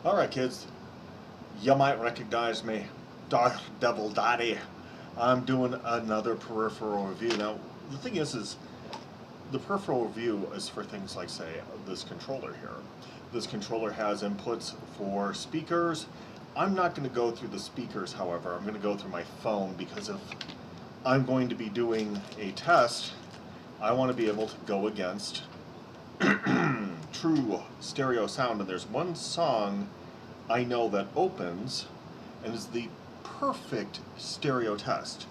Alright kids, you might recognize me, Devil Daddy. I'm doing another peripheral review. Now, the thing is the peripheral review is for things like, say, this controller here. This controller has inputs for speakers. I'm not going to go through the speakers, however. I'm going to go through my phone because if I'm going to be doing a test, I want to be able to go against true stereo sound, and there's one song I know that opens and is the perfect stereo test.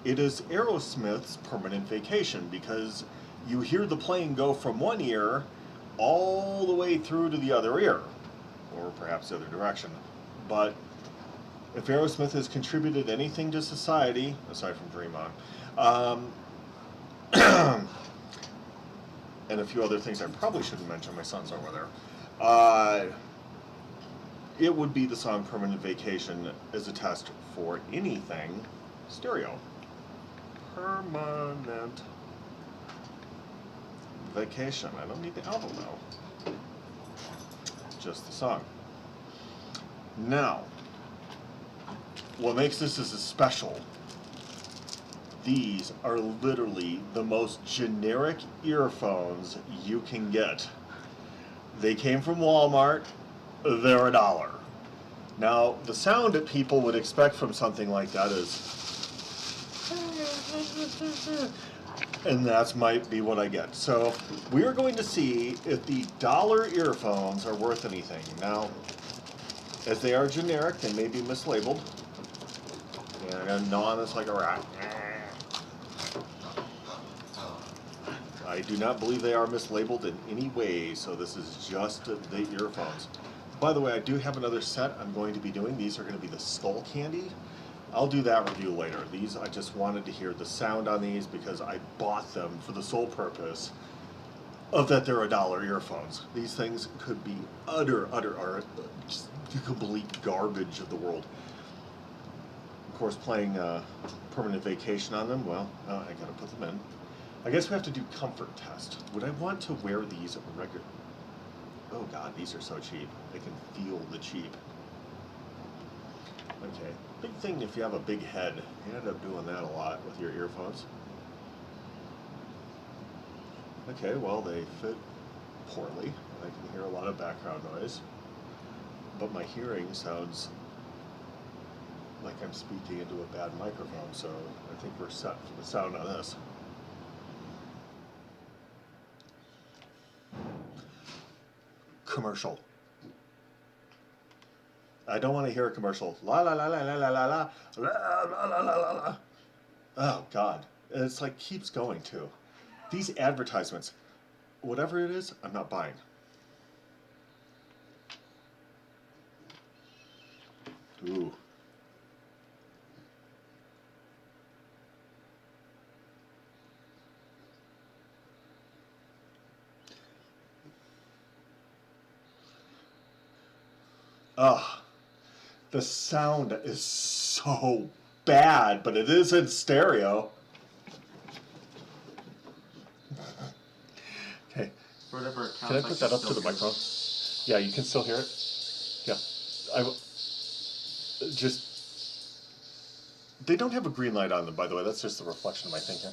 It is Aerosmith's Permanent Vacation, because you hear the plane go from one ear all the way through to the other ear, or perhaps the other direction. But if Aerosmith has contributed anything to society, aside from Dream On, and a few other things I probably shouldn't mention, my son's over there, it would be the song Permanent Vacation as a test for anything stereo. Permanent Vacation. I don't need the album though. Just the song. Now, what makes this as a special, these are literally the most generic earphones you can get. They came from Walmart. They're $1. Now, the sound that people would expect from something like that is, and that might be what I get. So we are going to see if the dollar earphones are worth anything. Now, as they are generic, they may be mislabeled. And I'm going to gnaw on this like a rat. I do not believe they are mislabeled in any way, so this is just the earphones. By the way, I do have another set I'm going to be doing. These are going to be the Skull Candy. I'll do that review later. These, I just wanted to hear the sound on these because I bought them for the sole purpose of that they're $1 earphones. These things could be utter, just complete garbage of the world. Of course, playing Permanent Vacation on them, well, I gotta put them in. I guess we have to do comfort test. Would I want to wear these regular? Oh God, these are so cheap. I can feel the cheap. Okay, big thing if you have a big head. You end up doing that a lot with your earphones. Okay, well they fit poorly. I can hear a lot of background noise. But my hearing sounds like I'm speaking into a bad microphone, so I think we're set for the sound on this. Commercial. I don't want to hear a commercial. La la la la la la la la la la la la la. Oh God, it's like keeps going too. These advertisements, whatever it is, I'm not buying. Ooh. Ugh. The sound is so bad, but it is in stereo. Okay. Whatever it Can I put that up to the microphone? Yeah, you can still hear it? Yeah. Just... They don't have a green light on them, by the way. That's just the reflection of my thing here.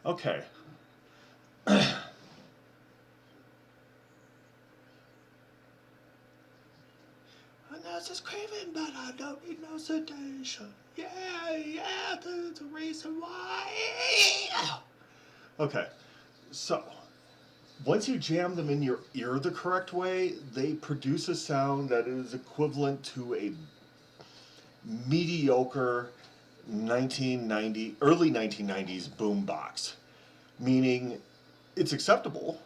Okay. My nose is craving, but I don't need no sedation. Yeah, the reason why. Okay, so once you jam them in your ear the correct way, they produce a sound that is equivalent to a mediocre early 1990s boombox, meaning it's acceptable.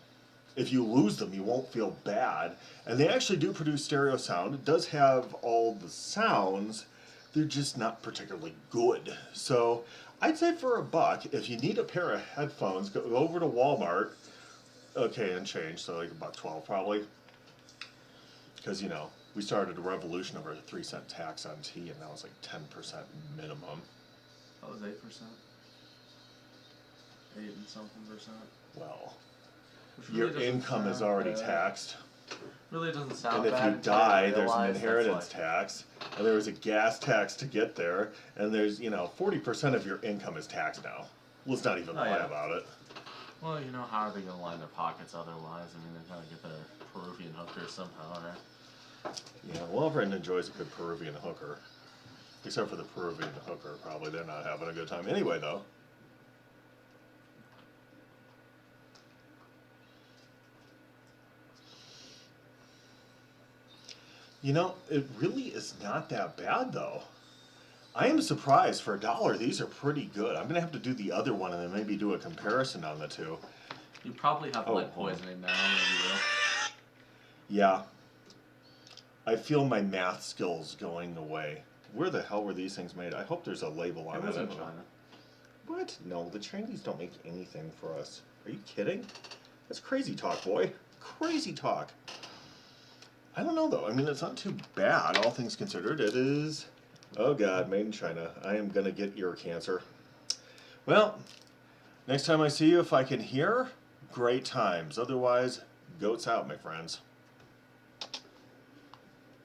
If you lose them, you won't feel bad. And they actually do produce stereo sound. It does have all the sounds. They're just not particularly good. So I'd say for $1, if you need a pair of headphones, go over to Walmart. Okay, and change, so like about 12 probably. Because, you know, We started a revolution over a 3-cent tax on tea, and now it's like 10% minimum. That was 8%. 8 and something percent. Well, Which really your doesn't income is sound already bad. taxed. Really doesn't sound And if bad. you until die, there's an realize inheritance that's like, tax, and there was a gas tax to get there, and there's, 40% of your income is taxed now. Let's not even lie yeah. about it. Well, how are they going to line their pockets otherwise? I mean, they've got to get their Peruvian hookers somehow, right? Yeah, well, everyone enjoys a good Peruvian hooker. Except for the Peruvian hooker, probably. They're not having a good time. Anyway, though. It really is not that bad, though. I am surprised. For $1, these are pretty good. I'm going to have to do the other one and then maybe do a comparison on the two. You probably have lead poisoning now, maybe you. Yeah. I feel my math skills going away. Where the hell were these things made? I hope there's a label on it. It was in China. What? No, the Chinese don't make anything for us. Are you kidding? That's crazy talk, boy. Crazy talk. I don't know, though. I mean, it's not too bad, all things considered. It is, oh God, made in China. I am going to get ear cancer. Well, next time I see you, if I can hear, great times. Otherwise, goats out, my friends.